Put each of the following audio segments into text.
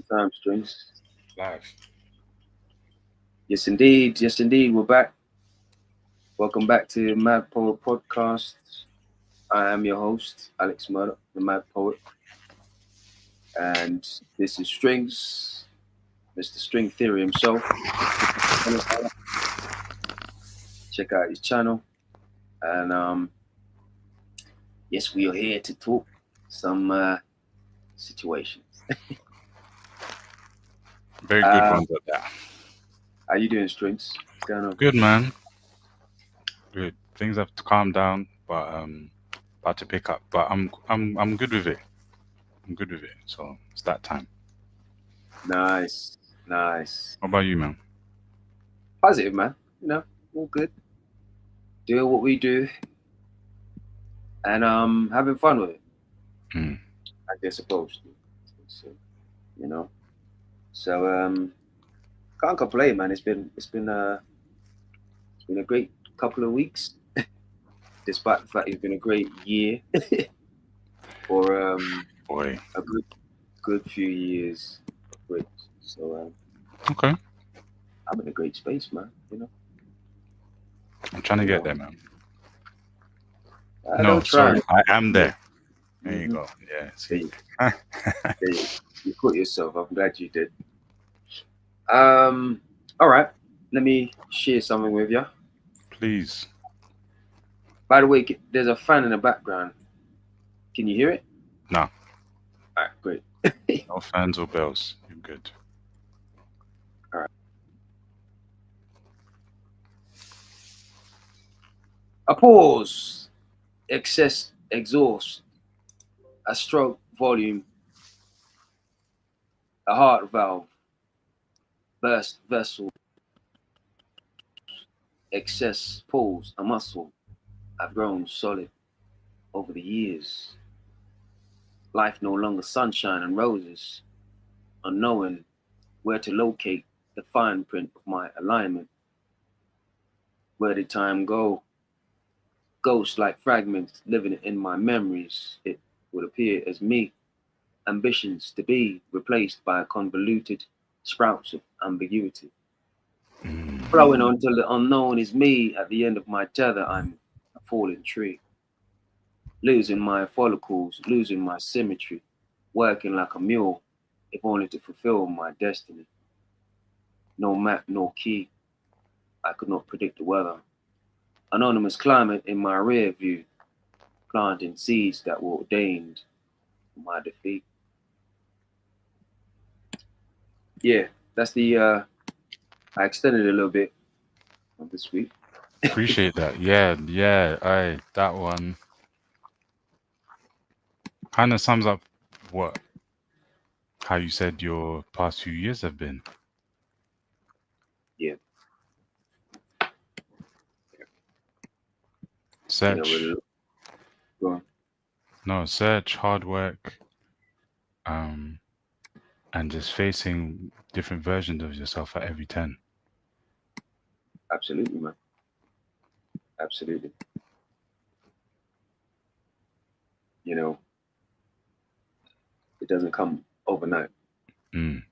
Time strings. Live. Yes, indeed. Yes, indeed. We're back. Welcome back to Mad Poet Podcast. I am your host, Alex Murdoch, the Mad Poet, and this is Strings, Mr. String Theory himself. Check out his channel, and yes, we are here to talk some situations. Very good uh, ones at that. how you doing, Strings? What's going on? Good man. Good. Things have to calm down, but about to pick up. But I'm good with it. I'm good with it. So it's that time. Nice, nice. What about you, man? Positive, man. All good. Doing what we do, and having fun with it. Mm. Like they're supposed to. So, you know. So can't complain, man. It's been a great couple of weeks, despite the fact it's been a great year for Boy. a good few years of great. So Okay. I'm in a great space, man. I'm trying to You get know. there, man. I No, don't try. sorry. I am Yeah. there. There you Mm-hmm. go. Yeah. There See. you, there you put yourself. I'm glad you did. Um. All right. Let me share something with you. Please. By the way, there's a fan in the background. Can you hear it? No. All right, great. No fans or bells. You're good. All right. A pause, excess, exhaust, a stroke, volume, a heart valve, burst, vessel, excess, pulse, a muscle. I've grown solid over the years. Life no longer sunshine and roses, unknowing where to locate the fine print of my alignment. Where did time go? Ghosts like fragments living in my memories. It would appear as me, ambitions to be replaced by convoluted sprouts of ambiguity. Mm. Flowing until the unknown is me. At the end of my tether, I'm a fallen tree. Losing my follicles, losing my symmetry. Working like a mule, if only to fulfill my destiny. No map, no key. I could not predict the weather. Anonymous climate in my rear view, planting seeds that were ordained for my defeat. Yeah, that's the I extended it a little bit on this week. Appreciate that. Yeah. Yeah. That one kind of sums up what how you said your past few years have been. Yeah, Search. we're going. No, search, hard work, um, and just facing different versions of yourself at every turn. Absolutely, man. Absolutely. You know, it doesn't come overnight, Mm,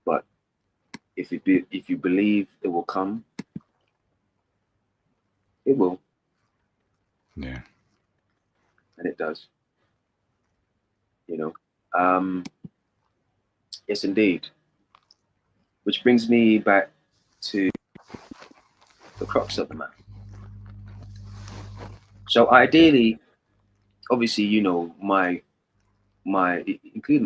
but if you believe it will come, it will, yeah. and it does. You know. Um, yes, indeed. Which brings me back to the crux of the matter. So ideally, obviously, including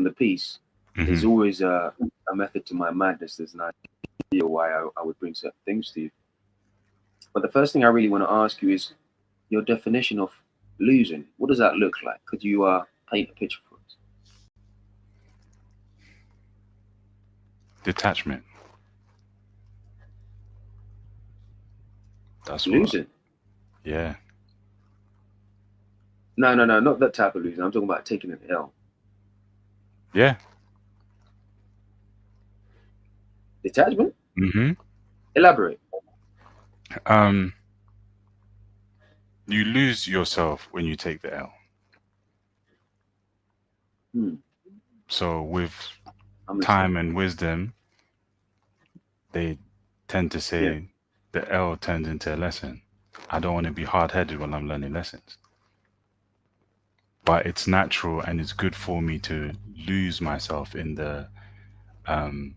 the piece, there's Hmm. always a method to my madness. There's an idea why I would bring certain things to you. But the first thing I really want to ask you is your definition of losing. What does that look like? Could you paint a picture for us? Detachment. That's what. Losing? Yeah. No, no, no, not that type of losing. I'm talking about taking an L. Yeah. Detachment? Hmm. Elaborate. Um, you lose yourself when you take the L. Hmm. So with I'm listening. time and wisdom, they tend to Yeah. say the L turns into a lesson. I don't want to be hard headed when I'm learning lessons. But it's natural and it's good for me to lose myself in the um,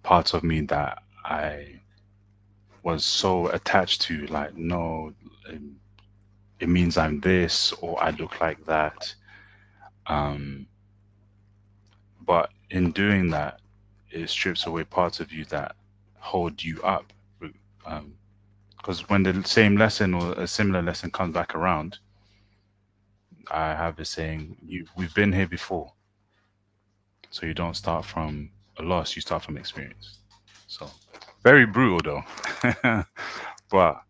parts of me that I was so attached to. Like, no, um, it means I'm this or I look like that. Um, but in doing that, it strips away parts of you that hold you up. Because when the same lesson or a similar lesson comes back around, I have a saying: we've been here before, so you don't start from a loss; you start from experience. So very brutal though, but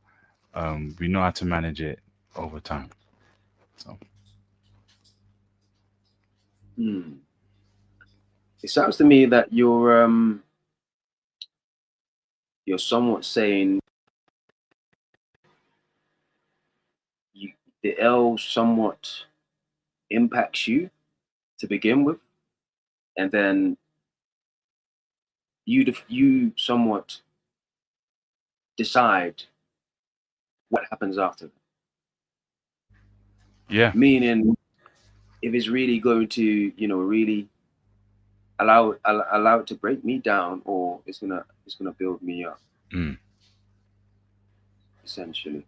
we know how to manage it over time. So Hmm. It sounds to me that you're somewhat saying you, the L somewhat impacts you to begin with, and then you somewhat decide what happens after. yeah, Meaning, if it's really going to, really allow it to break me down, or it's gonna build me up, mm. essentially.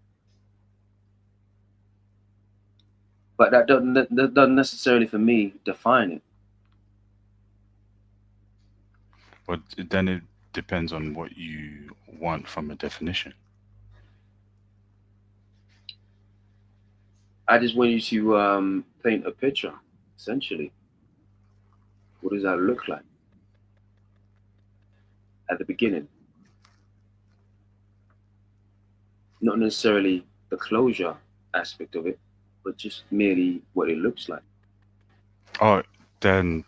But that doesn't necessarily for me define it. But then it depends on what you want from a definition. I just want you to paint a picture, essentially. What does that look like at the beginning? Not necessarily the closure aspect of it, but just merely what it looks like. Oh, then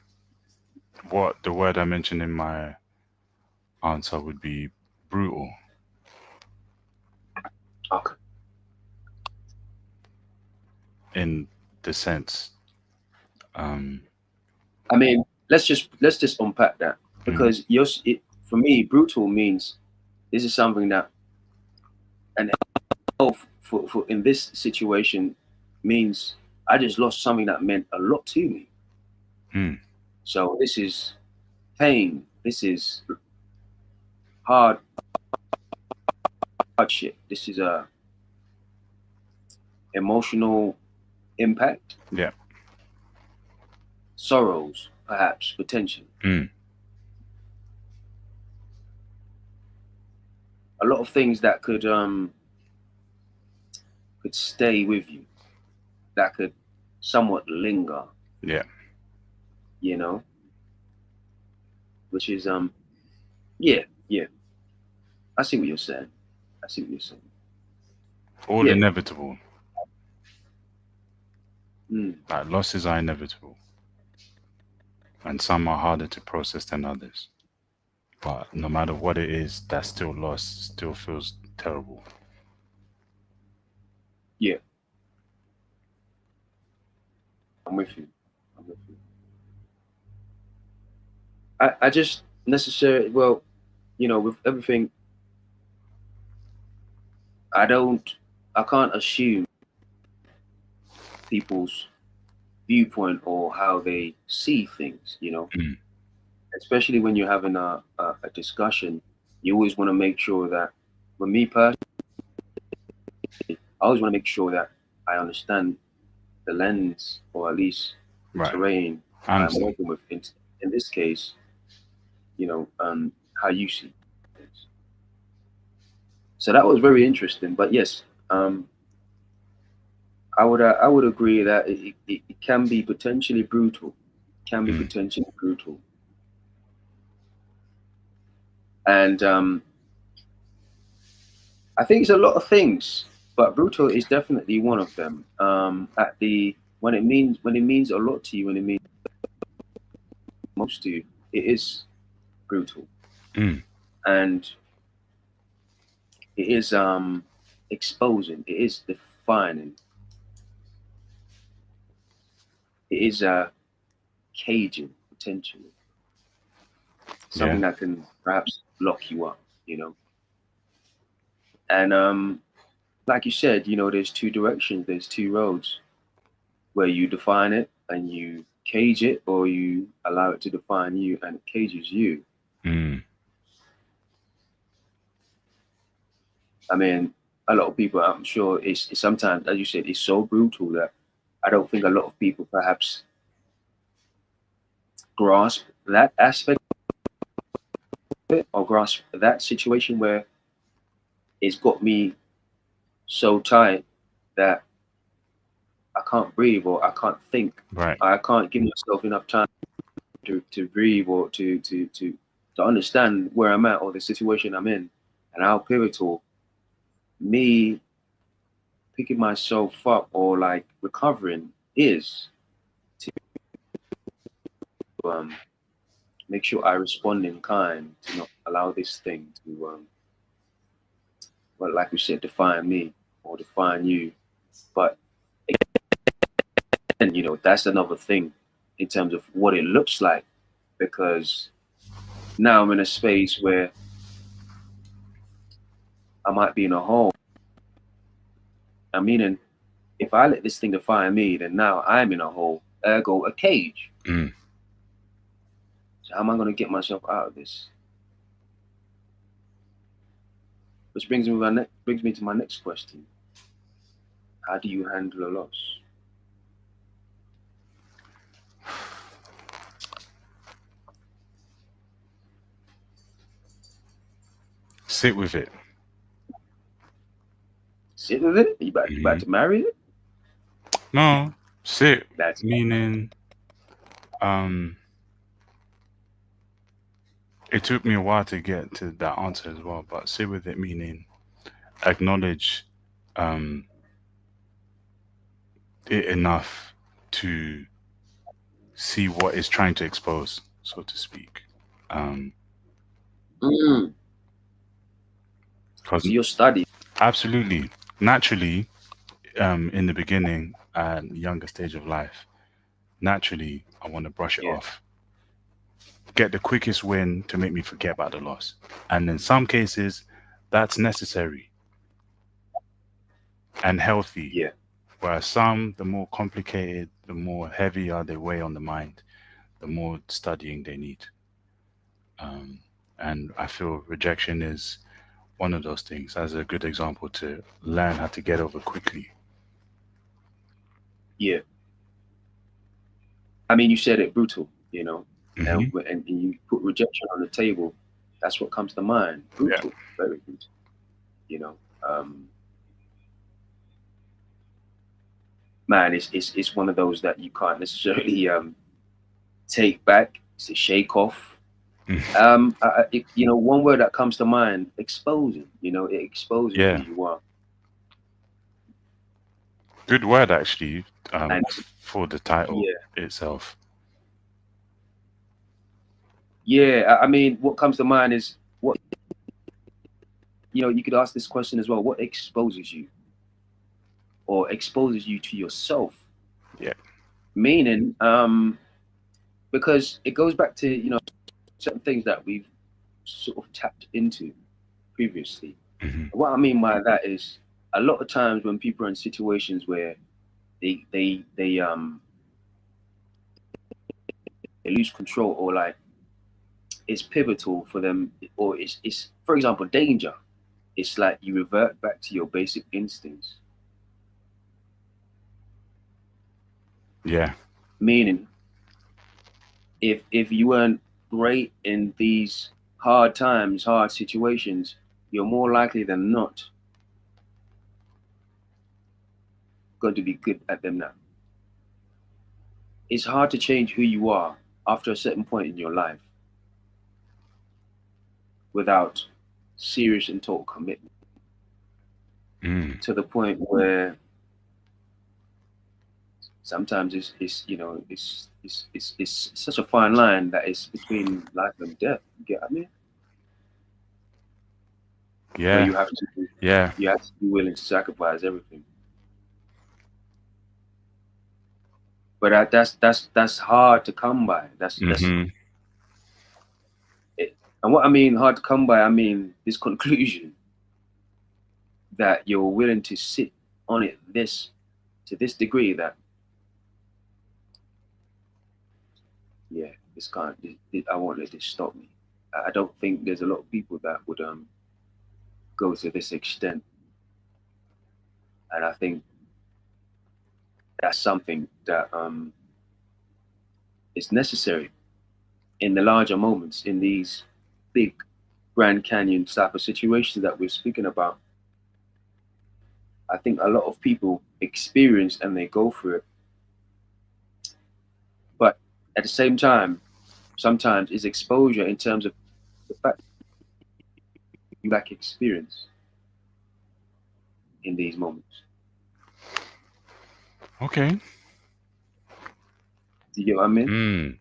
what the word I mentioned in my answer would be brutal Okay. in the sense. Um, I mean, let's just unpack that, mhm. because for me, brutal means this is something that an L for in this situation means I just lost something that meant a lot to me. Mm. So this is pain. This is hard hardship. This is a emotional impact, Yeah. sorrows, perhaps potentially. Mm. A lot of things that could stay with you, that could somewhat linger, Yeah. you know, which is yeah, yeah. I see what you're saying. I see what you're saying. All Yeah. inevitable. Mm, Like losses are inevitable, and some are harder to process than others. But no matter what it is, that still loss still feels terrible. yeah, I'm with you. I'm with you. I just necessarily, well, with everything, I don't, I can't assume people's viewpoint or how they see things, Mm. especially when you're having a discussion. You always want to make sure that, for me personally, I always want to make sure that I understand the lens, or at least the Right. terrain I I'm understand. working with. In this case, how you see things. So that was very interesting. But yes, I would agree that it can be potentially brutal. Can be Mm. potentially brutal, and I think it's a lot of things, but brutal is definitely one of them. At the when it means a lot to you, when it means most to you, it is brutal, Mm. and it is exposing. It is defining. It is caging. potentially, Yeah. something that can perhaps lock you up, you know. And like you said, there's two directions, there's two roads where you define it and you cage it, or you allow it to define you and it cages you. Mm. I mean, a lot of people, I'm sure, it's sometimes, as you said, it's so brutal that I don't think a lot of people perhaps grasp that aspect of it, or grasp that situation where it's got me so tight that I can't breathe or I can't think. Right. I can't give myself enough time to breathe or to understand where I'm at or the situation I'm in and how pivotal me picking myself up or like recovering is to make sure I respond in kind, to not allow this thing to well, like we said, define me or define you. But again, that's another thing in terms of what it looks like, because now I'm in a space where I might be in a hole. I mean, if I let this thing define me, then now I'm in a hole, ergo a cage. Mm. So how am I going to get myself out of this? Which brings me to my next question. How do you handle a loss? Sit with it. Sit with it? You about Hmm. to marry it? No, sit, That's meaning, um, it took me a while to get to that answer as well, but sit with it, meaning acknowledge um, it enough to see what it's trying to expose, so to speak. Um, mm, because so your study. absolutely, naturally, in the beginning and younger stage of life, naturally, I want to brush it Yeah, off, get the quickest win to make me forget about the loss. And in some cases, that's necessary and healthy. yeah, Whereas some, the more complicated, the more heavier they weigh on the mind, the more studying they need. Um, and I feel rejection is one of those things as a good example to learn how to get over quickly. yeah. I mean, you said it brutal, and, Hmm. and you put rejection on the table. That's what comes to mind. Yeah. Brutal, very brutal. You know, um, man, it's one of those that you can't necessarily take back. It's a shake off. One word that comes to mind: exposing. It exposes who Yeah. you are, Good word, actually, and for the title yeah, itself. yeah. I mean, what comes to mind is what you could ask this question as well: what exposes you, or exposes you to yourself? Yeah. Meaning, because it goes back to certain things that we've sort of tapped into previously. Hmm. What I mean by that is a lot of times when people are in situations where they lose control, or like it's pivotal for them, or it's for example danger. It's like you revert back to your basic instincts. Yeah. Meaning, if you weren't great in these hard times, hard situations, you're more likely than not going to be good at them now. It's hard to change who you are after a certain point in your life without serious and total commitment, Mm. to the point where sometimes it's such a fine line that it's between life and death. You get what I mean? Where Yeah. Yeah. you have to be willing to sacrifice everything. But that's hard to come by. That's Mm-hmm. it. And what I mean hard to come by, I mean this conclusion that you're willing to sit on it this to this degree that yeah, this can't. I won't let this stop me. I don't think there's a lot of people that would go to this extent, and I think that's something that is necessary in the larger moments, in these big Grand Canyon type of situations that we're speaking about. I think a lot of people experience and they go through it, but at the same time, sometimes it's exposure in terms of the fact you lack experience in these moments. Okay. Do you get what I mean? Mm.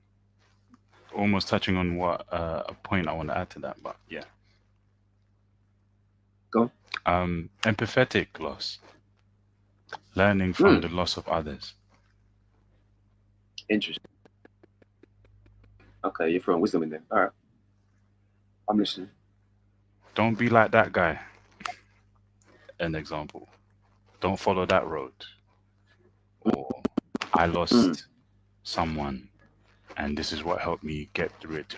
Almost touching on what a point I want to add to that, but yeah. Go. Empathetic loss, learning from Hmm. the loss of others. Interesting. Okay, you're throwing wisdom in there. All right, I'm listening. Don't be like that guy. An example. Don't follow that road. Or I Hmm. lost someone, and this is what helped me get through it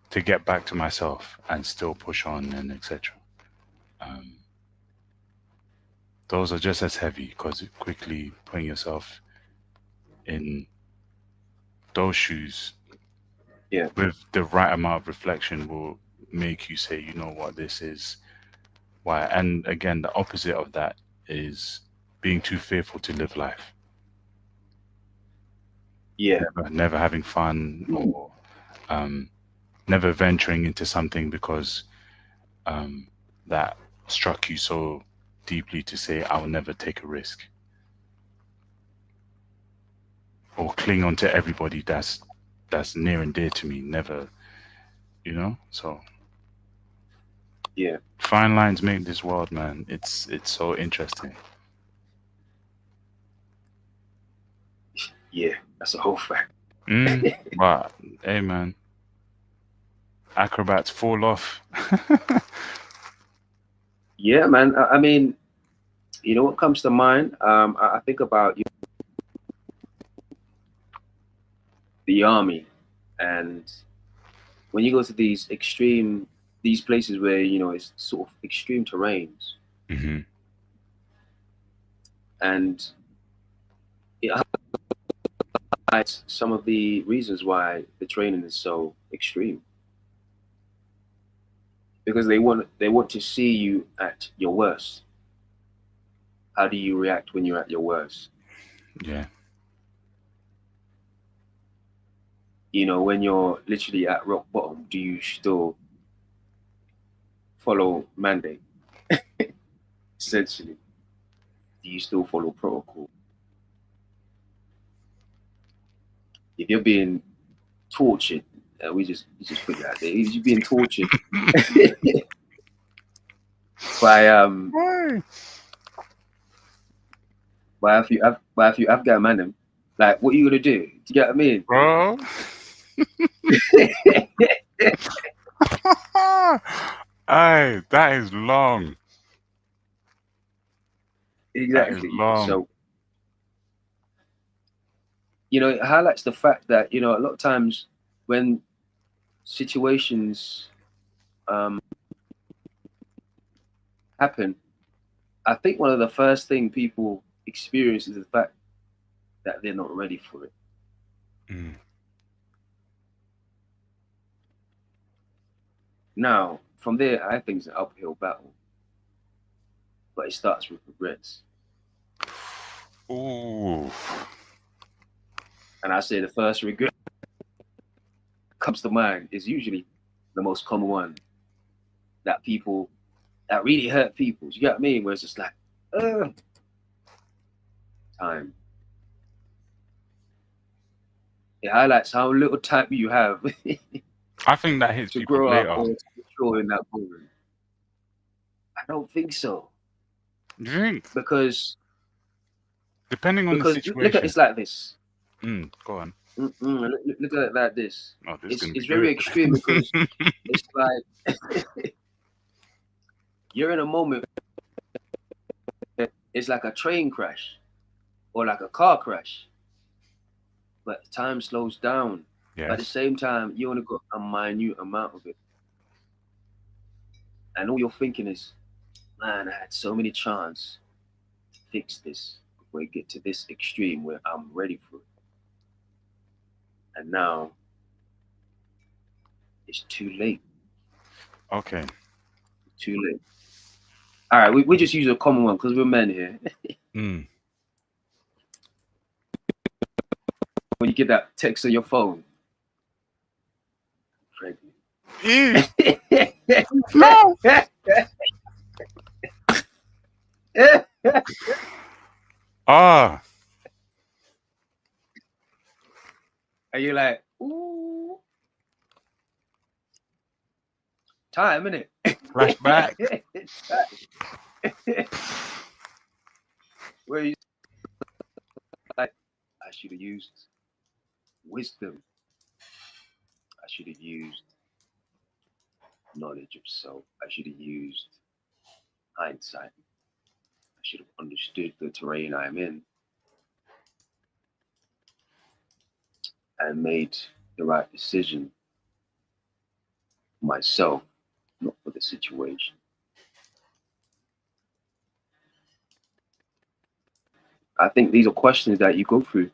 to get back to myself and still push on and etc. Um, those are just as heavy because quickly putting yourself in those shoes Yeah. with the right amount of reflection will make you say, you know what, this is why. And again, the opposite of that is being too fearful to live life, Yeah. never having fun, or um, never venturing into something because um, that struck you so deeply to say, I'll never take a risk, or cling on to everybody that's near and dear to me. Never, So Yeah. fine lines make this world, man. It's so interesting. Yeah. That's a whole fact. But hey, man, acrobats fall off. Yeah, man. I mean, you know what comes to mind? I think about the army, and when you go to these places where it's sort of extreme terrains, Hmm. and it highlights some of the reasons why the training is so extreme because they want to see you at your worst. How do you react when you're at your worst? Yeah. When you're literally at rock bottom, do you still follow mandate? Essentially, do you still follow protocol? If you're being tortured, we just put that there. If you're being tortured by Right. by a few Afghan man, like what are you gonna do? Do you get what I mean? Bro. Hey, that is long. That is Exactly. long. So it highlights the fact that a lot of times when situations um, happen, I think one of the first thing people experience is the fact that they're not ready for it. Mm. Now, from there, I think it's an uphill battle, but it starts with regrets. Ooh. And I say the first regret that comes to mind is usually the most common one that people that really hurt people. You get what I mean? Where it's just like, time. It highlights how little time you have I think that hits to people grow up later. or to mature in that moment. I don't think so You think? because Depending on the Because look at situation. it's like this. Go on. Look at it like this. Oh, this is gonna be It's good. very extreme because it's like you're in a moment. It's like a train crash or like a car crash, but time slows down. But at the Yes. same time, you only got a minute amount of it, and all you're thinking is, "Man, I had so many chances to fix this before I get to this extreme where I'm ready for it, and now it's too late. Okay. Too late." All right, we just use a common one because we're men here. Mm. When you get that text on your phone, Ew. pregnant. No. Ah. And you're like, ooh, time, innit? Flashback. Where you like, I should have used wisdom. I should have used knowledge of self. I should have used hindsight. I should have understood the terrain I'm in and made the right decision for myself, not for the situation. I think these are questions that you go through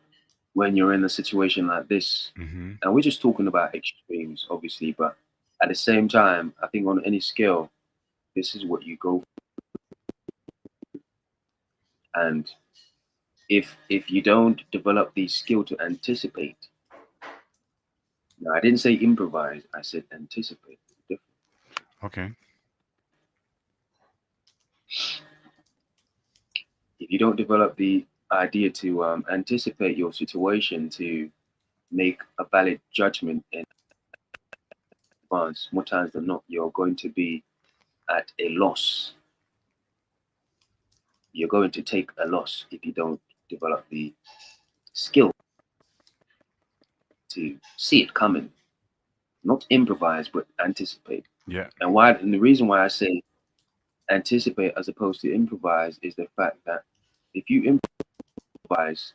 when you're in a situation like this. Mm-hmm. And we're just talking about extremes, obviously, but at the same time, I think on any scale, this is what you go for. And if you don't develop the skill to anticipate, now I didn't say improvise, I said anticipate. Okay. If you don't develop the idea to anticipate your situation, to make a valid judgment in advance, more times than not, you're going to be at a loss. You're going to take a loss if you don't develop the skill to see it coming, not improvise, but anticipate. Yeah. And the reason why I say anticipate as opposed to improvise is the fact that if you improvise,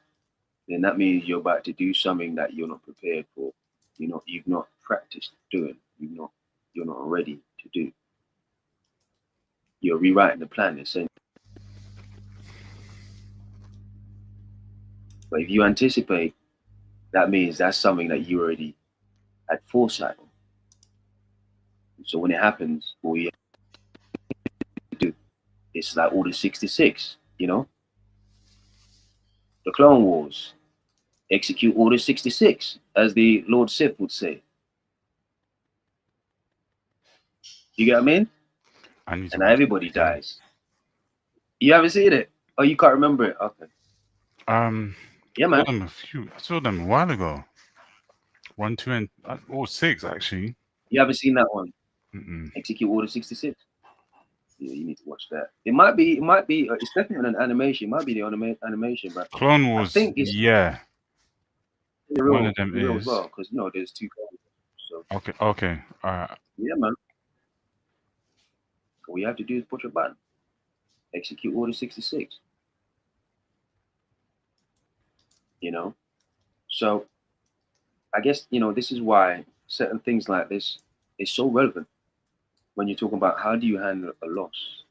then that means you're about to do something that you're not prepared for. You've not practiced doing. You're not ready to do. You're rewriting the plan essentially. But if you anticipate, that means that's something that you already had foresight of. So when it happens, all you have to do is like Order 66, the Clone Wars, execute Order 66, as the Lord Sith would say. You get what I mean? I need to And now watch it everybody again. dies. You haven't seen it? Oh, you can't remember it? Okay. Um, Yeah, saw man. them a few. I saw them a while ago. 1, 2, and or 6 actually. You haven't seen that one? Mm-mm. Execute Order 66. Yeah, you need to watch that. It might be. It's definitely an animation. It might be the animation, but Clone I Wars. think it's Yeah, the one of real, them the real as is. well, because there's two codes. So Okay. Okay. yeah, man. All you have to do is push a button. Execute Order 66. You know. So I guess this is why certain things like this is so relevant when you're talking about how do you handle a loss.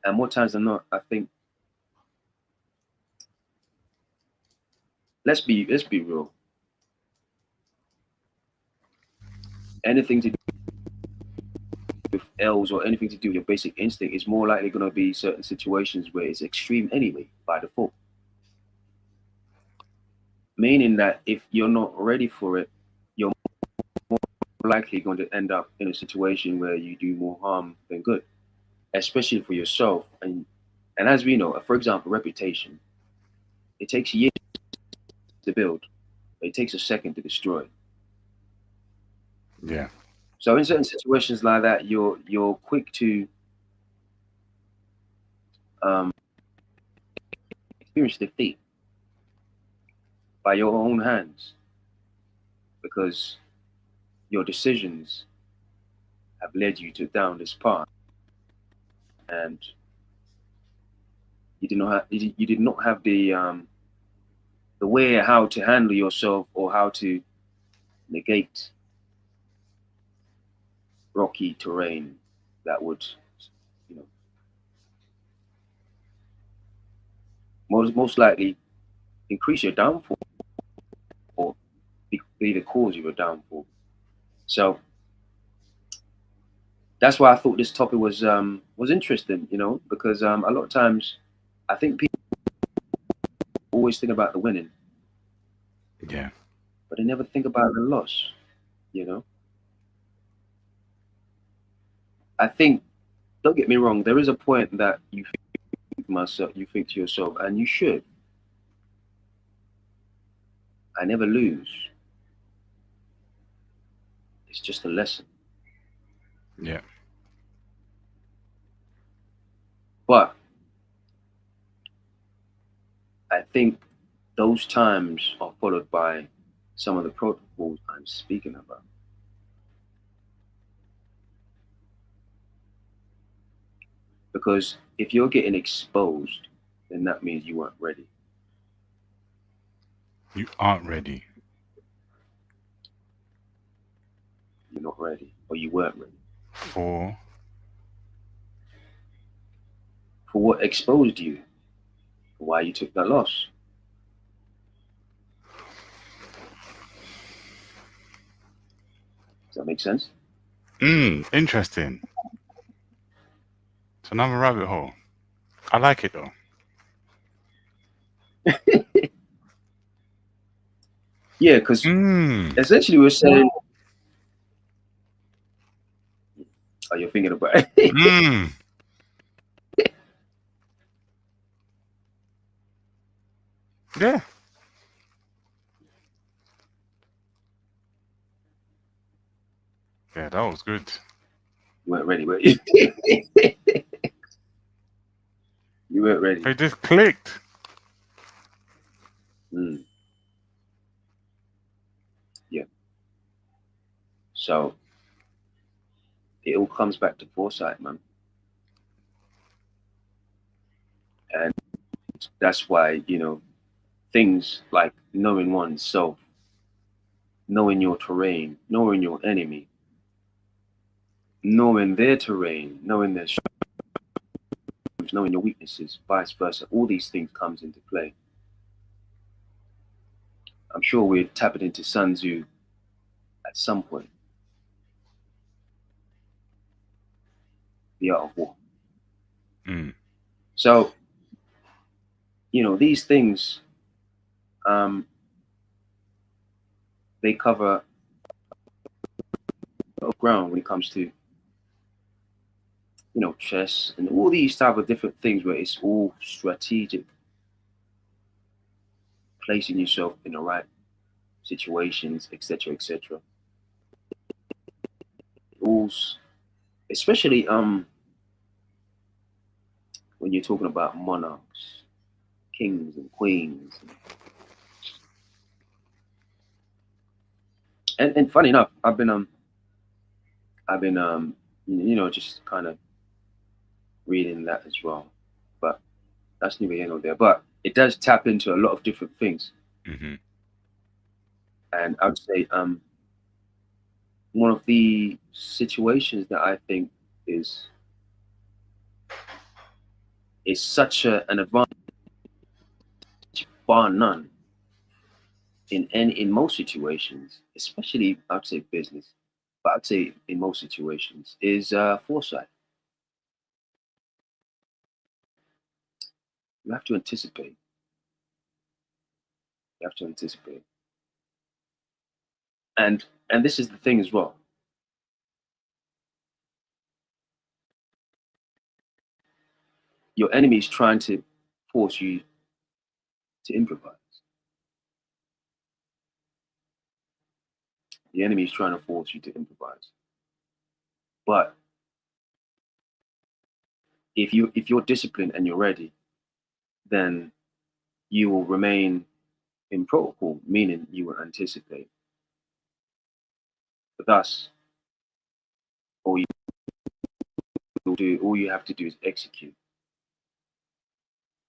And more times than not, I think let's be real. Anything to do with L's or anything to do with your basic instinct is more likely going to be certain situations where it's extreme anyway by default. Meaning that if you're not ready for it, you're more likely going to end up in a situation where you do more harm than good, especially for yourself. And as we know, for example, reputation, it takes years to build, but it takes a second to destroy. Yeah. So in certain situations like that, you're quick to um, experience defeat by your own hands because your decisions have led you to down this path, and you did not have the way how to handle yourself or how to negate rocky terrain that would, you know, most likely increase your downfall or be the cause of your downfall. So that's why I thought this topic was interesting, you know, because a lot of times I think people always think about the winning, Yeah. but they never think about the loss, you know. I think, don't get me wrong, there is a point that you think to yourself, and you should, I never lose. It's just a lesson. Yeah. But I think those times are followed by some of the protocols I'm speaking about. Because if you're getting exposed, then that means you weren't ready. You aren't ready. You're not ready, or you weren't ready. For For what exposed you, for why you took that loss. Does that make sense? Interesting. It's another rabbit hole. I like it though. Yeah, because Mm. essentially we're saying, oh, you're thinking about it. Mm. Yeah. Yeah, that was good. You weren't ready, were you? You weren't ready. It just clicked. Mm, yeah. So it all comes back to foresight, man. And that's why, you know, things like knowing oneself, knowing your terrain, knowing your enemy, knowing their terrain, knowing their strengths, knowing your weaknesses, vice versa, all these things comes into play. I'm sure we're tapping into Sun Tzu at some point, the art of war. Mm. So, you know, these things, um, they cover a lot of ground when it comes to, you know, chess and all these type of different things where it's all strategic, placing yourself in the right situations, etc., etc. Rules, especially when you're talking about monarchs, kings and queens, and funny enough, I've been you know, just kind of reading that as well, but that's neither here nor there. But it does tap into a lot of different things, Mm-hmm. and I would say one of the situations that I think is is such an advantage, bar none, in most situations, especially I'd say business, but I'd say in most situations is foresight. You have to anticipate. You have to anticipate, and this is the thing as well. Your enemy is trying to force you to improvise. The enemy is trying to force you to improvise. But if you're disciplined and you're ready, then you will remain in protocol, meaning you will anticipate. Thus, all you do, all you have to do is execute.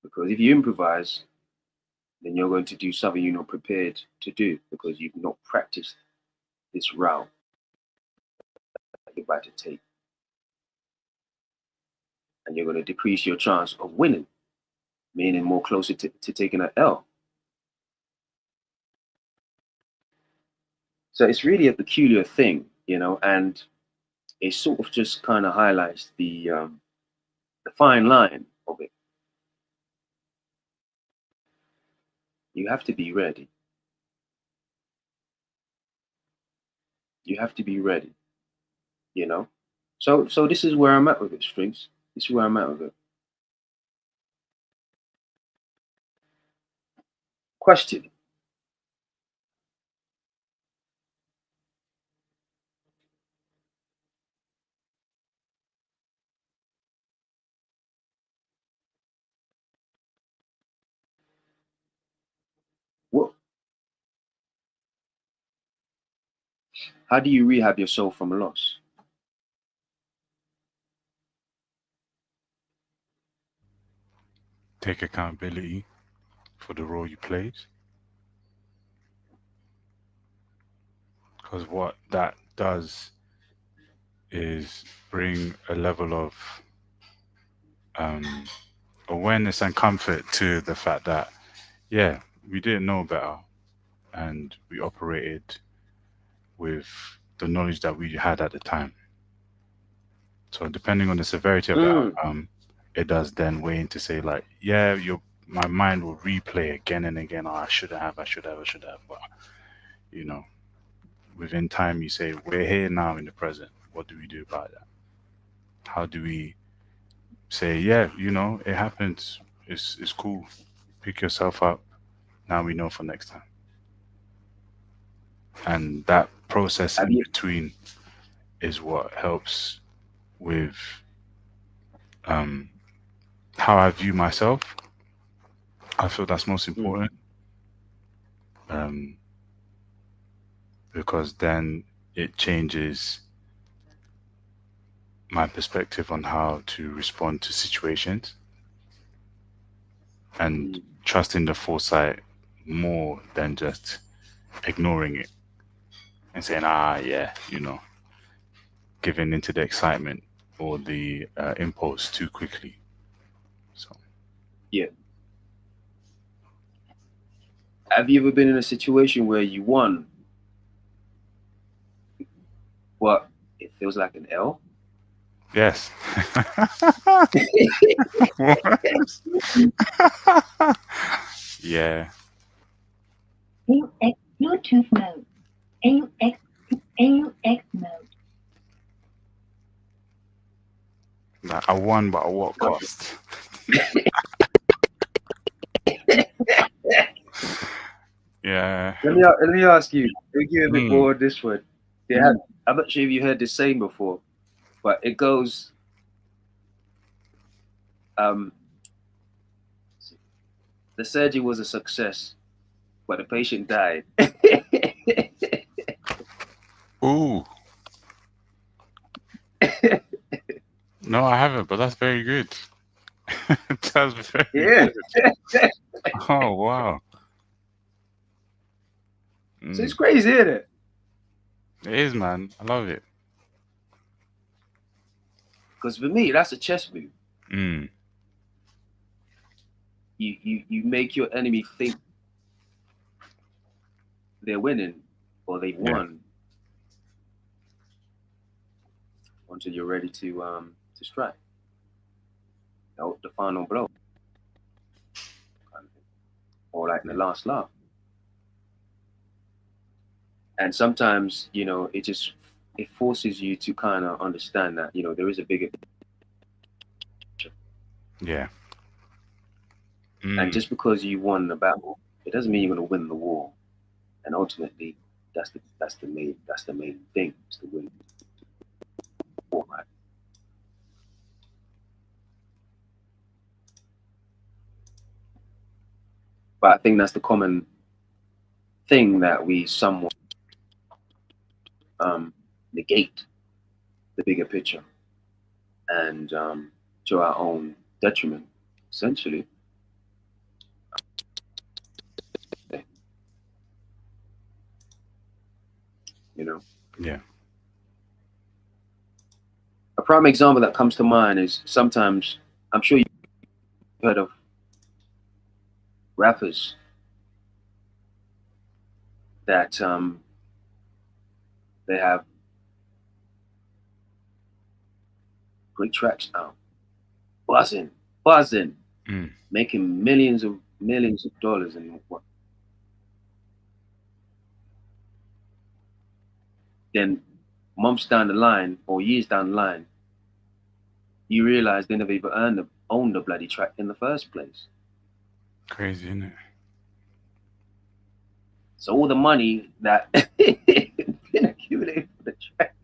Because if you improvise, then you're going to do something you're not prepared to do because you've not practiced this route that you're about to take. And you're going to decrease your chance of winning, meaning more closer to taking an L. So it's really a peculiar thing, and it sort of just kind of highlights the fine line of it. You have to be ready. You have to be ready, you know. So this is where I'm at with it, Strings. This is where I'm at with it. Question. What How do you rehab yourself from a loss? Take accountability for the role you played. Because what that does is bring a level of um, awareness and comfort to the fact that, yeah, we didn't know better and we operated with the knowledge that we had at the time. So, depending on the severity of the Mm, outcome, it does then weigh in to say, like, yeah, my mind will replay again and again. Oh, I should have, I should have, I should have. But, you know, within time, you say, we're here now in the present. What do we do about that? How do we say, yeah, it happens. It's cool. Pick yourself up. Now we know for next time. And that process have in you? between is what helps with um, how I view myself. I feel that's most Mm, important um, because then it changes my perspective on how to respond to situations and mm, trusting the foresight more than just ignoring it and saying, yeah, giving into the excitement or the impulse too quickly. So, yeah. Have you ever been in a situation where you won, but it feels like an L? yes. What? Yeah. AUX Bluetooth mode. AUX AUX mode. Like, I won, but at what cost? Yeah. Let me ask you. Let me give you a bit Mm. more of this one. I'm not sure if you heard this saying before, but it goes. Um, the surgery was a success, but the patient died. Ooh. No, I haven't, but that's very good. That's very Yeah. good. Oh, wow. So it's Mm. crazy, isn't it? It is, man. I love it. Because for me, that's a chess move. Mm. You make your enemy think they're winning or they've Yeah. won until you're ready to strike. The final blow, kind of thing. Or like the Yeah. last laugh. And sometimes, it forces you to kind of understand that, there is a bigger picture. Yeah. And Mm. just because you won the battle, it doesn't mean you're going to win the war. And ultimately, that's the main thing, is to win the war, right? But I think that's the common thing that we somewhat negate the bigger picture, and to our own detriment, essentially. You know, Yeah. a prime example that comes to mind is sometimes I'm sure you've heard of rappers that they have great tracks out, buzzing, buzzing, Mm. making millions of dollars, and what? Then months down the line or years down the line, you realize they never even owned the bloody track in the first place. Crazy, isn't it? So all the money that been accumulated for the track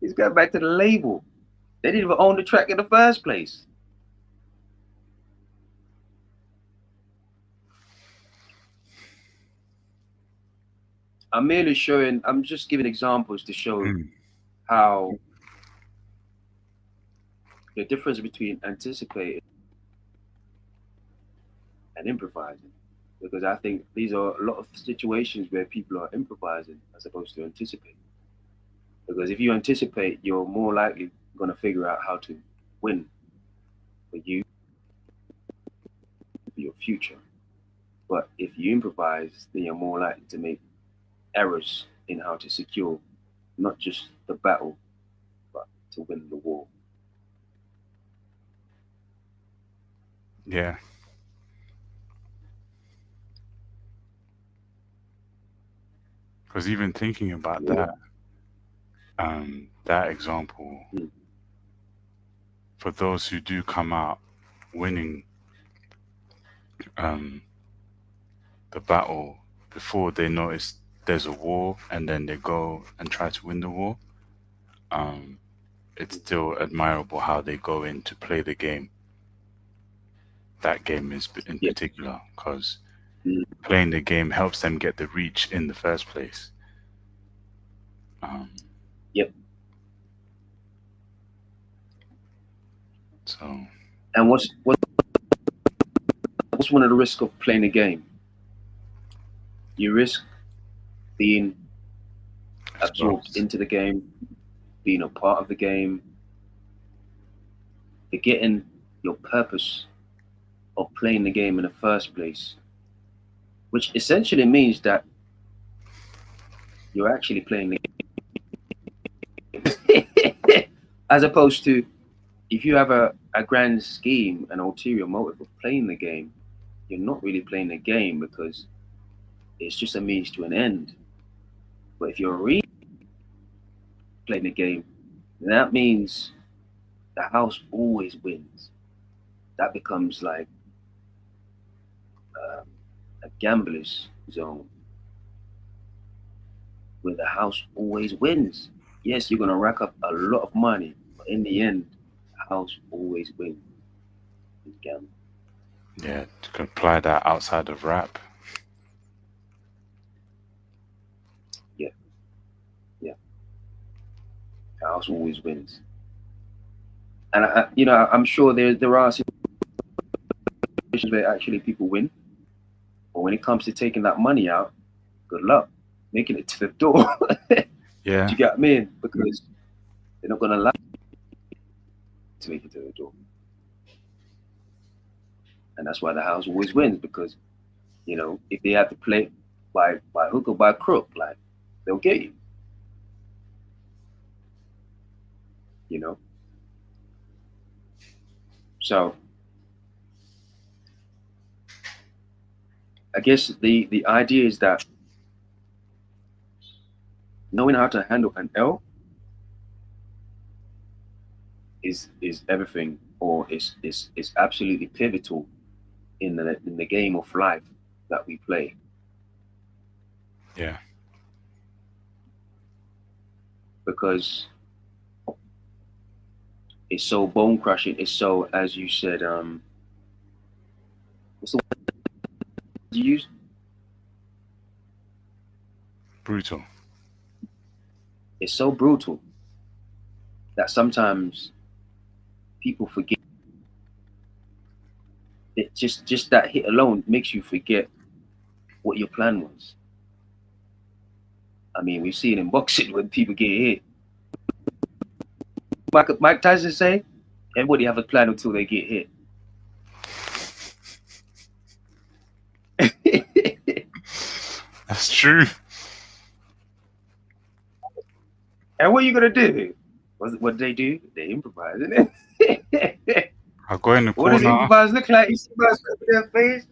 is going back to the label. They didn't even own the track in the first place. I'm just giving examples to show Mm. how the difference between anticipating and improvising. Because I think these are a lot of situations where people are improvising as opposed to anticipating. Because if you anticipate, you're more likely going to figure out how to win for you, for your future. But if you improvise, then you're more likely to make errors in how to secure not just the battle, but to win the war. Yeah. Because even thinking about Yeah. that example, Mm. for those who do come out winning um, the battle before they notice there's a war, and then they go and try to win the war, um, it's still admirable how they go in to play the game. That game is in Yeah. particular, because Mm. playing the game helps them get the reach in the first place. Um, Yep. so And what's one of the risks of playing a game? You risk being absorbed exposed. into the game, being a part of the game, forgetting your purpose of playing the game in the first place, which essentially means that you're actually playing the game. As opposed to if you have a grand scheme, an ulterior motive of playing the game, you're not really playing the game because it's just a means to an end. But if you're really playing the game, then that means the house always wins. That becomes like um, a gambler's zone where the house always wins. Yes, you're gonna rack up a lot of money, but in the end, the house always wins. It's gambling. Yeah, to apply that outside of rap. Yeah, yeah, the house always wins. And I'm sure there are situations where actually people win, but when it comes to taking that money out, good luck making it to the door. Do Yeah, you get me in? Because they're not gonna allow you to make it to the door, and that's why the house always wins. Because if they have to play by hook or by crook, like they'll get you. You know. So I guess the idea is that knowing how to handle an L is everything, or is absolutely pivotal in the game of life that we play. yeah, Because it's so bone crushing. It's so, as you said, what's the used, Brutal. it's so brutal that sometimes people forget it. Just that hit alone makes you forget what your plan was. I mean, we've seen in boxing when people get hit. Mike Tyson say, everybody have a plan until they get hit. That's true. And what are you gonna do? What they do? They improvise, isn't it? I go in the What does corner. improvise look like? You see my their face?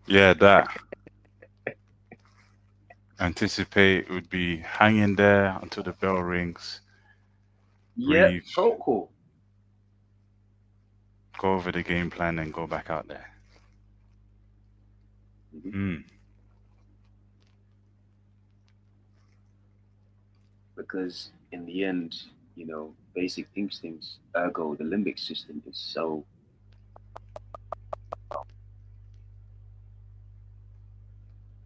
Yeah, that. Anticipate would be hanging there until the bell rings, Yep, breathe, protocol. go over the game plan, and go back out there. Mhm. Mm. Because in the end, basic instincts, ergo the limbic system is so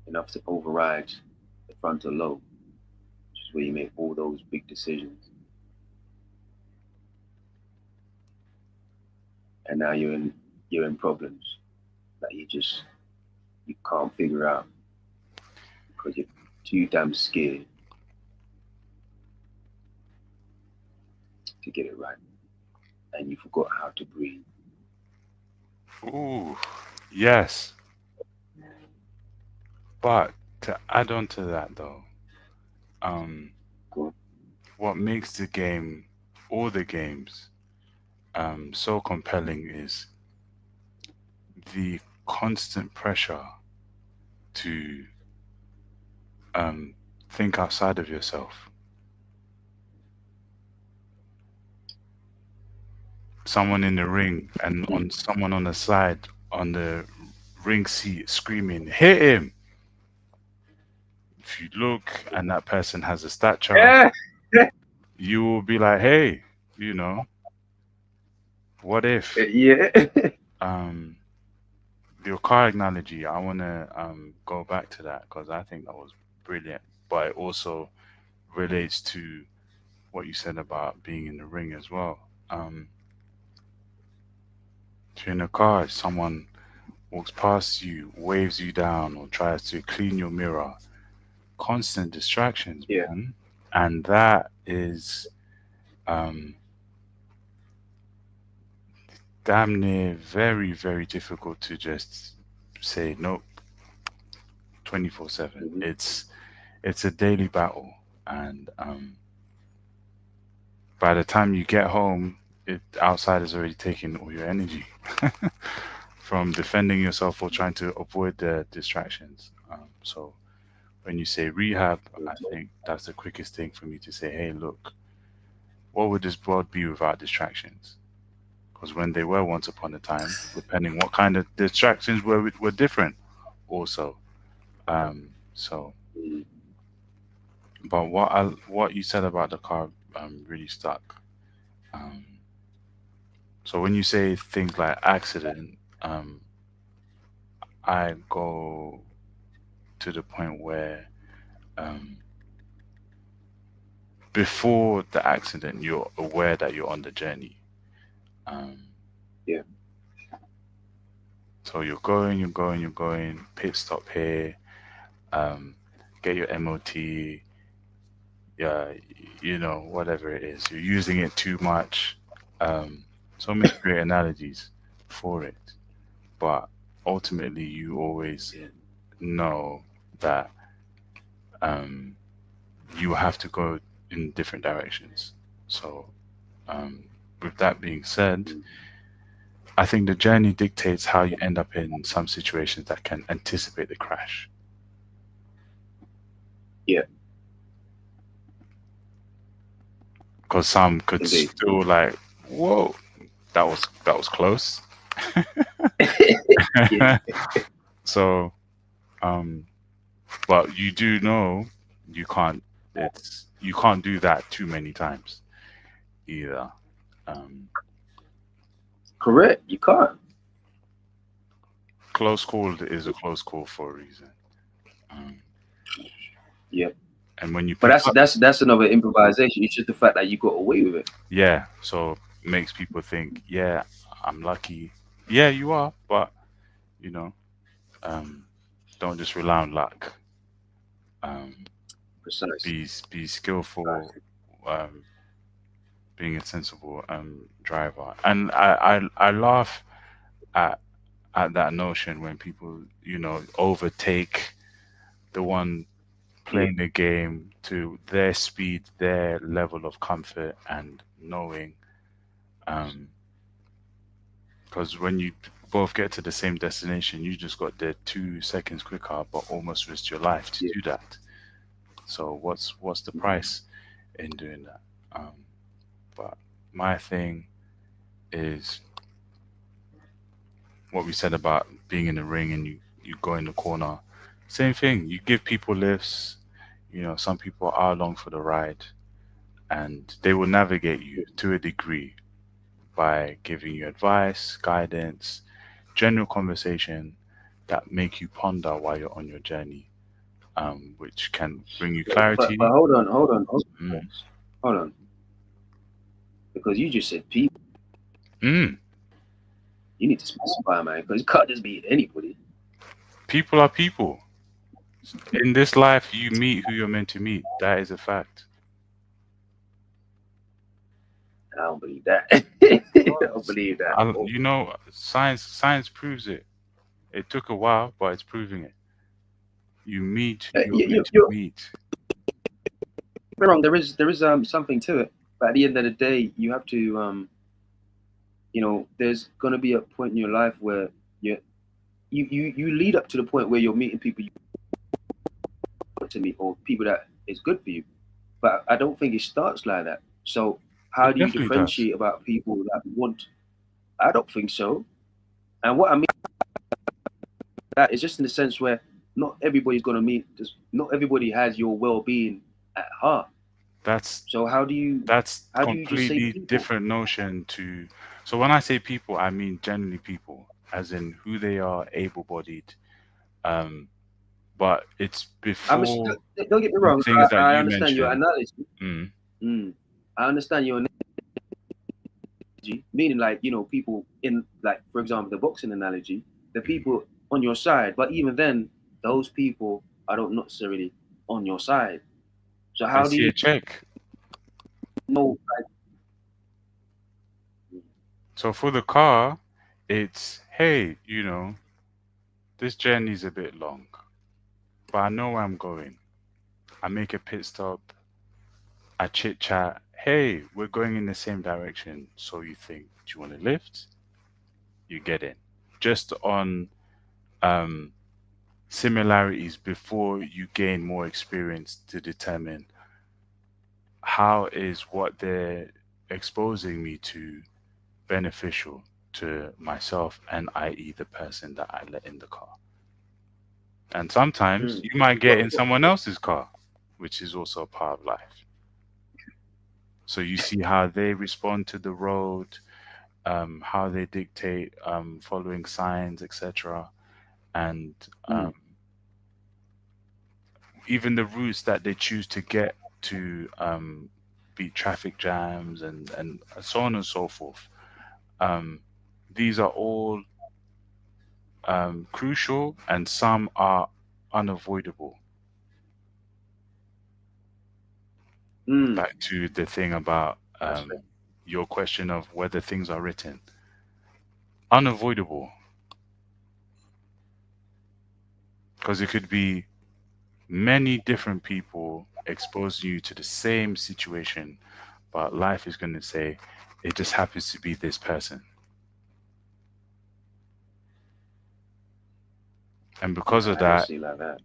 enough to override the frontal lobe, which is where you make all those big decisions. And now you're in problems that you can't figure out because you're too damn scared to get it right, and you forgot how to breathe. Ooh, yes. But to add on to that, though, um, Go what makes the game, all the games, so compelling is the constant pressure to um, think outside of yourself. Someone in the ring and on. on someone on the side on the ring seat screaming, "Hit him!" If you look and that person has a stature, Yeah, you will be like, "Hey, you know, what if?" yeah. Um, your car analogy, I want to go back to that because I think that was brilliant, but it also relates to what you said about being in the ring as well. If you're in a car, someone walks past you, waves you down, or tries to clean your mirror. Constant distractions, Yeah. man. And that is um, damn near very, very difficult to just say nope 24/7. Hmm. It's a daily battle, and by the time you get home, outside has already taken all your energy from defending yourself or trying to avoid the distractions. So when you say rehab, I think that's the quickest thing for me to say, hey, look, what would this world be without distractions? Because when they were once upon a time, depending what kind of distractions were different also. So, but what you said about the car really stuck. Um, so when you say things like accident, I go to the point where um, before the accident, you're aware that you're on the journey. Um, Yeah. so you're going, pit stop here, um, get your MOT, yeah, whatever it is. You're using it too much. Um, so many great analogies for it. But ultimately, you always Yeah. know that um, you have to go in different directions. So, um, with that being said, Mm. I think the journey dictates how you end up in some situations that can anticipate the crash. Yeah. Because some could Indeed. still like, whoa, that was close. Yeah. So, um, but you do know you can't. You can't do that too many times either. Um, Correct. You can't. Close call is a close call for a reason. Um, Yeah. and when you But pick up, that's another improvisation. It's just the fact that you got away with it. yeah, so makes people think, yeah, I'm lucky. Yeah, you are, but you know, um, don't just rely on luck. Um, Precise. be skillful, um, being a sensible driver. And I laugh at that notion when people, overtake the one Yeah. playing the game to their speed, their level of comfort and knowing. Um, because when you both get to the same destination, you just got there 2 seconds quicker, but almost risked your life to Yeah. do that. So what's the price in doing that? But my thing is what we said about being in the ring and you go in the corner. Same thing. You give people lifts. Some people are along for the ride, and they will navigate you to a degree by giving you advice, guidance, general conversation that make you ponder while you're on your journey, which can bring you But clarity. hold on, Mm. hold on, because you just said people. Mm. You need to specify, man, because you can't just be anybody. People are people. In this life, you meet who you're meant to meet. That is a fact. I don't believe that. I don't believe that. Science proves it. It took a while, but it's proving it. You meet who you're You, meant to you're meet. wrong. There is something to it, but at the end of the day, you have to there's gonna be a point in your life where you you lead up to the point where you're meeting people you want to meet or people that is good for you. But I don't think it starts like that. So how It do you definitely does. differentiate about people that want? I don't think so. And what I mean that is just in the sense where not everybody's gonna meet. Just not everybody has your well-being at heart. That's So that's how do you just say completely people? different notion to. So when I say people, I mean generally people, as in who they are, able-bodied. Um, but it's I'm before don't get me the wrong. things that I you understand your mentioned. analogy. Mm. Mm. I understand your analogy, meaning like people in like for example the boxing analogy, the Mm. people on your side. But even then, those people are not necessarily on your side. So I how do see you a check. know? Like, So for the car, it's hey, this journey's a bit long, but I know where I'm going. I make a pit stop. I chit chat. Hey, we're going in the same direction. So you think, do you want to lift? You get in. Just on um, similarities before you gain more experience to determine how is what they're exposing me to beneficial to myself and i.e. the person that I let in the car. And sometimes mm. you might get But, in someone else's car, which is also a part of life. So you see how they respond to the road, how they dictate following signs, etc., and mm, even the routes that they choose to get to beat traffic jams and so on and so forth. Um, these are all crucial, and some are unavoidable. mm, Back to the thing about that's fair. your question of whether things are written. Unavoidable, because it could be many different people expose you to the same situation, but life is going to say it just happens to be this person. And because of Nah, I don't that, see it like that.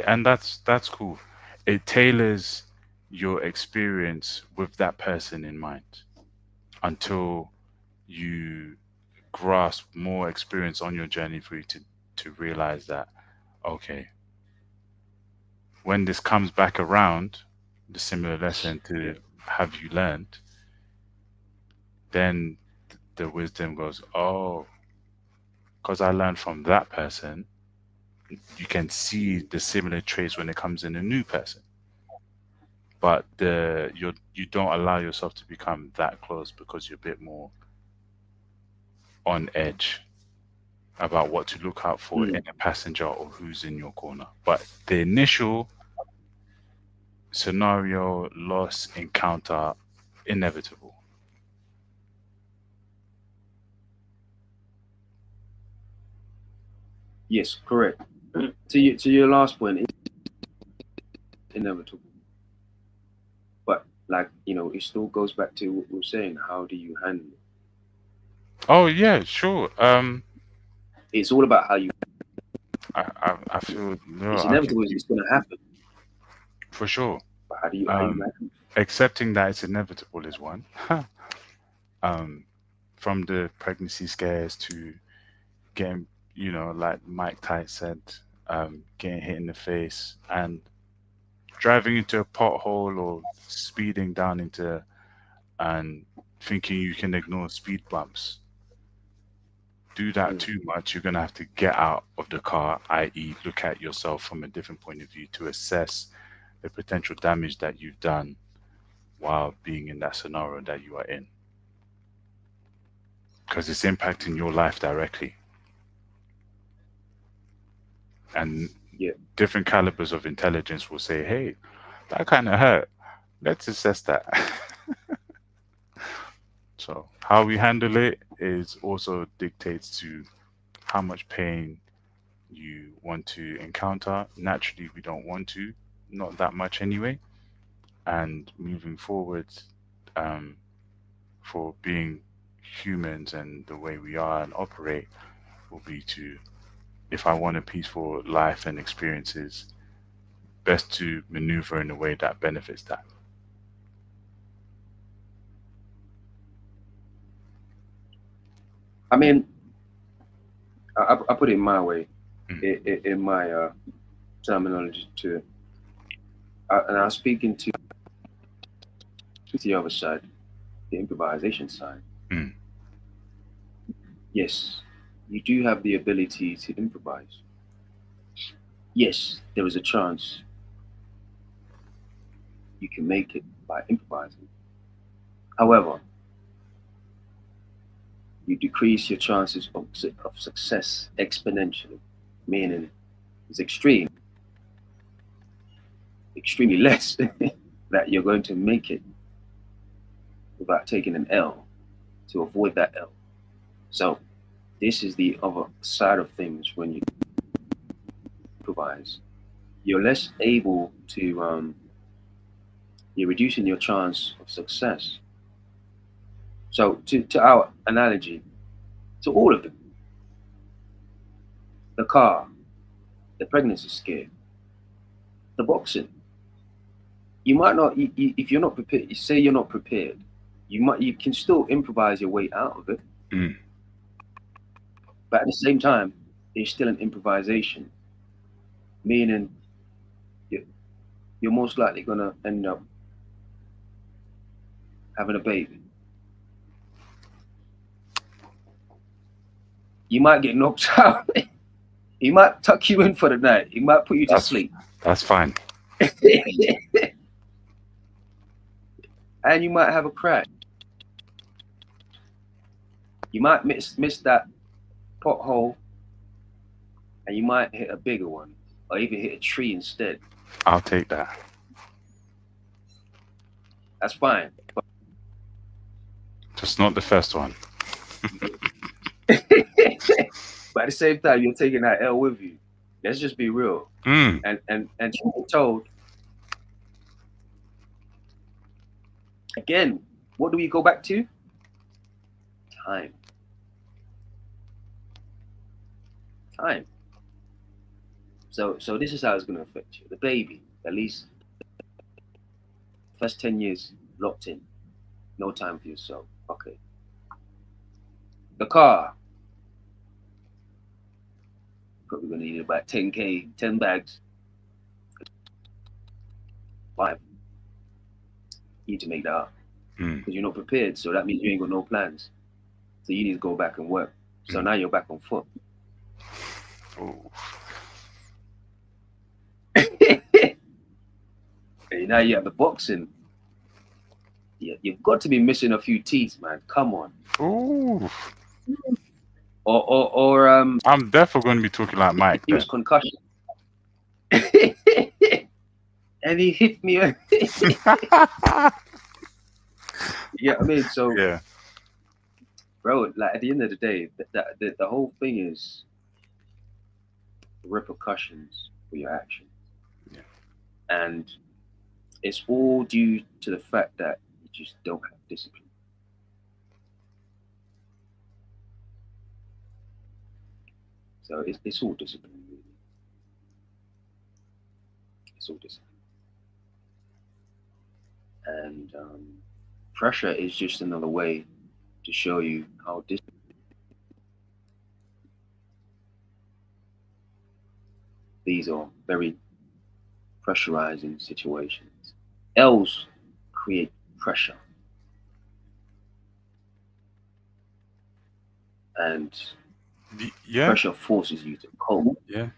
and that's cool. It tailors your experience with that person in mind until you grasp more experience on your journey for you to realize that okay, when this comes back around, the similar lesson Yeah. to have you learned, then the wisdom goes, oh, because I learned from that person, you can see the similar traits when it comes in a new person. But you don't allow yourself to become that close because you're a bit more on edge about what to look out for in Mm. a passenger or who's in your corner. But the initial scenario, loss, encounter, inevitable. Yes, correct. To your last point, it's inevitable. But like, it still goes back to what we were saying. How do you handle it? Oh yeah, sure. It's all about how you. I feel no, It's I can inevitable. It's going to happen. for sure. But how do you Um, handle accepting that it's inevitable is one. um, from the pregnancy scares to getting, like Mike Tyson said, getting hit in the face and driving into a pothole or speeding down into and thinking you can ignore speed bumps. Do it? that too much, you're going to have to get out of the car, i.e., look at yourself from a different point of view to assess the potential damage that you've done while being in that scenario that you are in. Because it's impacting your life directly. And Yeah. different calibers of intelligence will say, hey, that kind of hurt. Let's assess that. So, how we handle it is also dictates to how much pain you want to encounter. Naturally, we don't want to, not that much anyway. And moving forward, um, for being humans and the way we are and operate, will be to, if I want a peaceful life and experiences, best to maneuver in a way that benefits that. I mean, I put it in my way, Mm. in my terminology too. And I was speaking to the other side, the improvisation side. Mm. Yes, you do have the ability to improvise. Yes, there is a chance you can make it by improvising. However, you decrease your chances of success exponentially, meaning it's extremely less that you're going to make it without taking an L to avoid that L. So this is the other side of things when you improvise. You're less able to, you're reducing your chance of success. So to our analogy, to all of them, the car, the pregnancy scare, the boxing, you might not, if you're not prepared, say you're not prepared, you can still improvise your way out of it. Mm. But at the same time, it's still an improvisation, meaning you're most likely going to end up having a baby. You might get knocked out. He might tuck you in for the night. He might put you to That's sleep. that's fine. And you might have a crash. You might miss that pothole, and you might hit a bigger one, or even hit a tree instead. I'll take that. That's fine. Just not the first one. But at the same time, you're taking that L with you. Let's just be real. Mm. And truth be told, again, what do we go back to? Time. Time. So this is how it's going to affect you. The baby, at least first 10 years locked in, no time for yourself. Okay. The car, probably going to need about 10K, 10 bags. 5. You need to make that up Mm. because you're not prepared. So that means you ain't got no plans. So you need to go back and work. So now you're back on foot. Oh, Hey, now you have the boxing. Yeah, you've got to be missing a few teeth, man. Come on. ooh. Or I'm definitely going to be talking like Mike serious then. concussion. And he hit me. Yeah, I mean, so Yeah, bro, like at the end of the day, the whole thing is repercussions for your actions, yeah. and it's all due to the fact that you just don't have discipline. So it's all discipline, really. It's all discipline, and pressure is just another way to show you how discipline. These are very pressurizing situations. L's create pressure, and Yeah, pressure forces you to cope. yeah.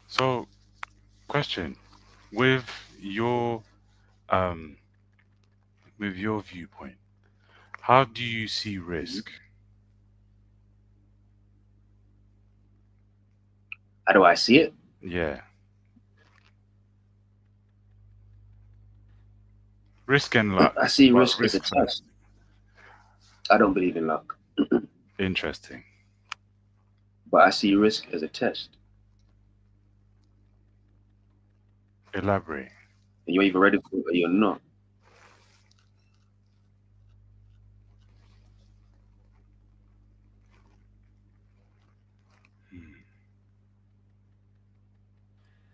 So, question with your um with your viewpoint, how do you see Mhm. risk? How do I see it? Yeah, risk and luck, I see but risk as a risk first. test. I don't believe in luck, Interesting. but I see risk as a test. Elaborate. And you're either ready for it or you're not. Hmm.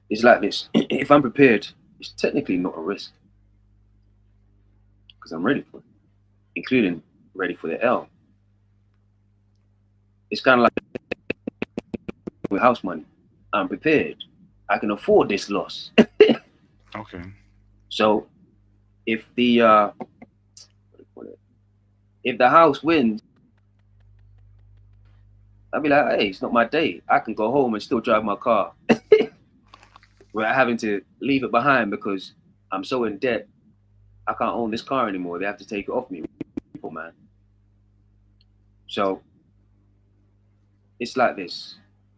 It's like this. If I'm prepared, it's technically not a risk because I'm ready for it, including ready for the L. It's kind of like with house money. I'm prepared. I can afford this loss. Okay. So if the what do you call it? If the house wins, I'll be like, hey, it's not my day. I can go home and still drive my car without having to leave it behind because I'm so in debt. I can't own this car anymore. They have to take it off me, people, man. So it's like this.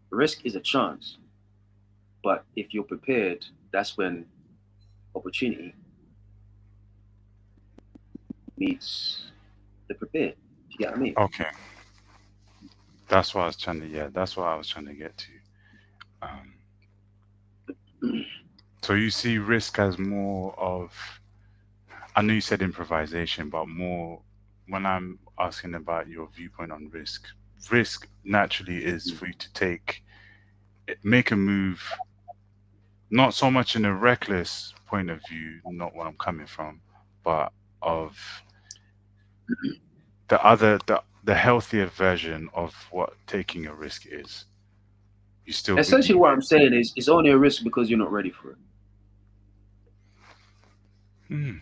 Risk is a chance, but if you're prepared, that's when opportunity meets the prepared. You get what I mean? Okay. That's what I was trying to. Yeah, that's what I was trying to get to. Um, so you see risk as more of. I know you said improvisation, but more when I'm asking about your viewpoint on risk. Risk naturally is for you to make a move, not so much in a reckless point of view, not what I'm coming from, but of the healthier version of what taking a risk is. You still Essentially, believe what I'm saying is, it's only a risk because you're not ready for it. Hmm.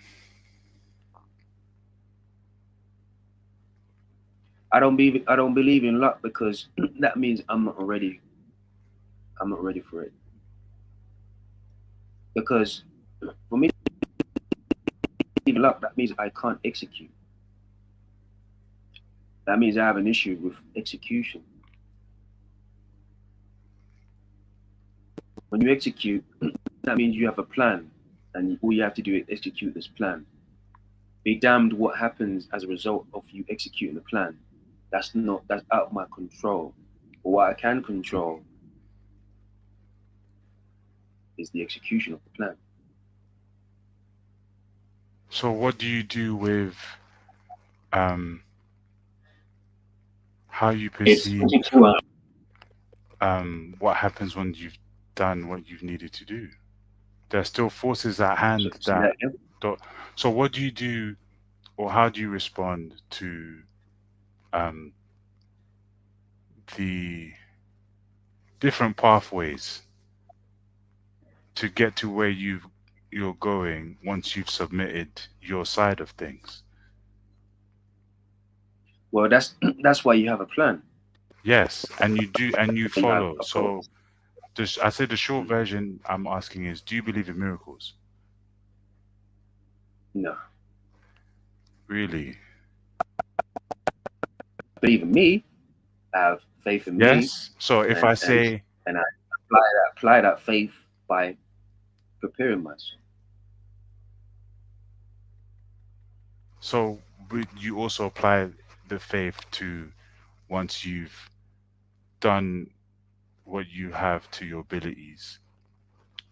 I don't believe in luck because that means I'm not ready. I'm not ready for it because for me, luck that means I can't execute. That means I have an issue with execution. When you execute, that means you have a plan, and all you have to do is execute this plan. Be damned what happens as a result of you executing the plan. That's out of my control. But what I can control is the execution of the plan. So what do you do with um how you It's perceive well, what happens when you've done what you've needed to do? There are still forces at so hand see that that again. don't. So what do you do, or how do you respond to um the different pathways to get to where you're going once you've submitted your side of things? Well, that's that's why you have a plan. Yes, and you do, and you Thing I've follow. So approached. I say the short Mm. version I'm asking is, do you believe in miracles? No, Really? believe in me. Have faith in me, Yes. So if and I say, I apply that faith by preparing myself. so would you also apply the faith to once you've done what you have to your abilities,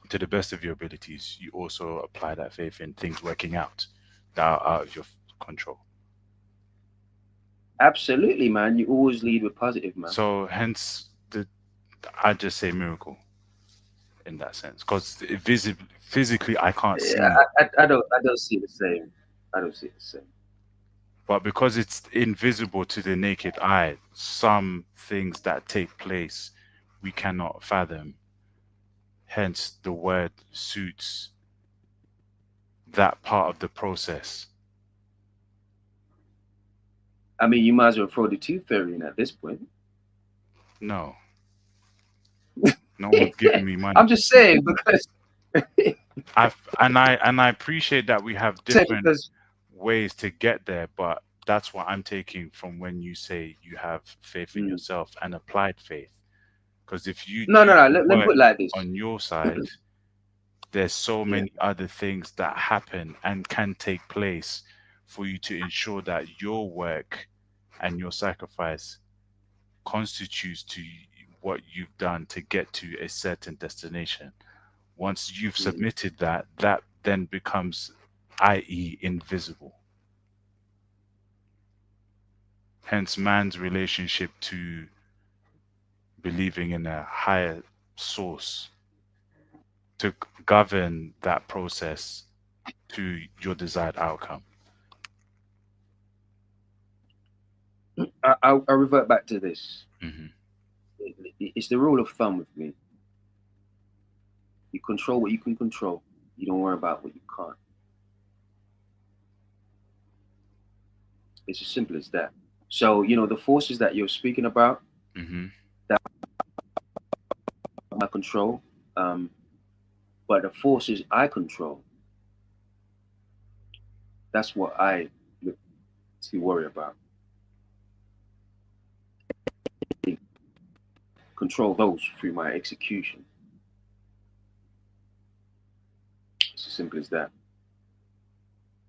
to the best of your abilities, you also apply that faith in things working out that are out of your control. Absolutely, man. You always lead with positive, man. So hence I just say miracle in that sense because physically I can't Yeah, see, I don't see the same. I don't see the same. but because it's invisible to the naked eye, some things that take place we cannot fathom. Hence, the word suits that part of the process. I mean, you might as well throw the tooth fairy in at this point. No, no one's giving me I'm money. just saying because I appreciate that we have say different because ways to get there, but that's what I'm taking from when you say you have faith in mm, yourself and applied faith. Because if you no, do no, no. the Let me work put it like this. on your side, there's so Yeah. many other things that happen and can take place for you to ensure that your work and your sacrifice constitutes to what you've done to get to a certain destination. Once you've Mm, submitted that, that then becomes, i.e., invisible. Hence, man's relationship to believing in a higher source to govern that process to your desired outcome. I revert back to this. Hmm. It's the rule of thumb with me. You control what you can control. You don't worry about what you can't. It's as simple as that. So, the forces that you're speaking about, Hmm. that I control, um, but the forces I control, that's what I look to worry about. Control those through my execution. It's as simple as that.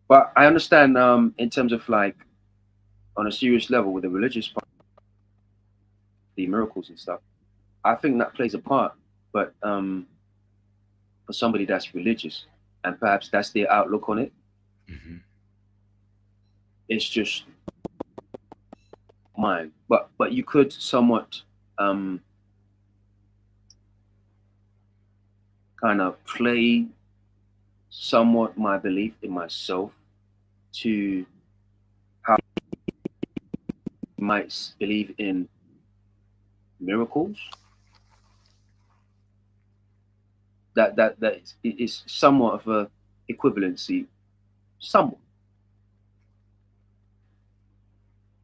But I understand in terms of like on a serious level with the religious part, the miracles and stuff. I think that plays a part. But for somebody that's religious and perhaps that's their outlook on it, Hmm. it's just mine. But you could somewhat um, kind of play somewhat my belief in myself to how you might believe in miracles. That is somewhat of a equivalency, somewhat,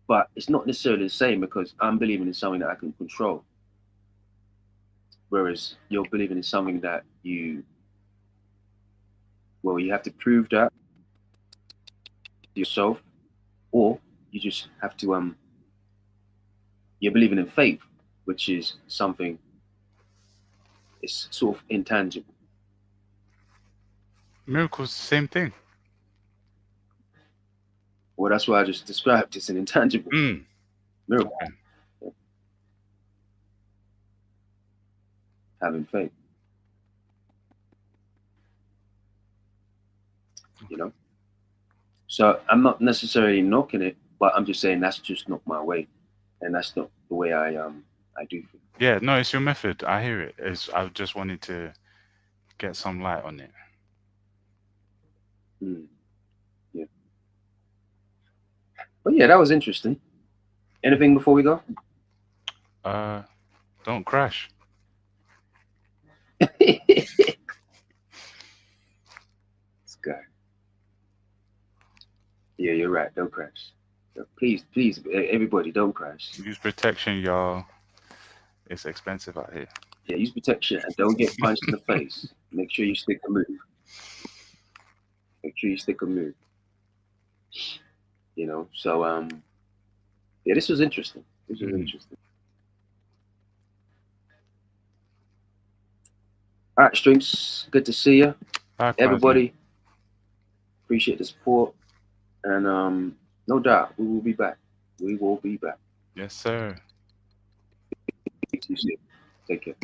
but it's not necessarily the same because I'm believing in something that I can control, whereas you're believing in something that you have to prove that to yourself, or you just have to you're believing in faith, which is something it's sort of intangible. Miracles, same thing. Well, that's why I just described it's an intangible Mm. miracle, Okay. having faith, you know. So I'm not necessarily knocking it, but I'm just saying that's just not my way, and that's not the way I do things. Yeah, no, it's your method. I hear it. I just wanted to get some light on it. Mm, yeah, but yeah, that was interesting. Anything before we go? Uh, don't crash. This guy. Yeah, you're right. Don't crash. Please, everybody, don't crash. Use protection, y'all. It's expensive out here. Yeah, use protection and don't get punched in the face. Make sure you stick a move. Make sure you stick a move. You know, so yeah, this was interesting. This was interesting. All right, Strings, good to see you. Likewise, Everybody, appreciate the support. And no doubt, we will be back. We will be back. yes, sir. See you soon. Take care.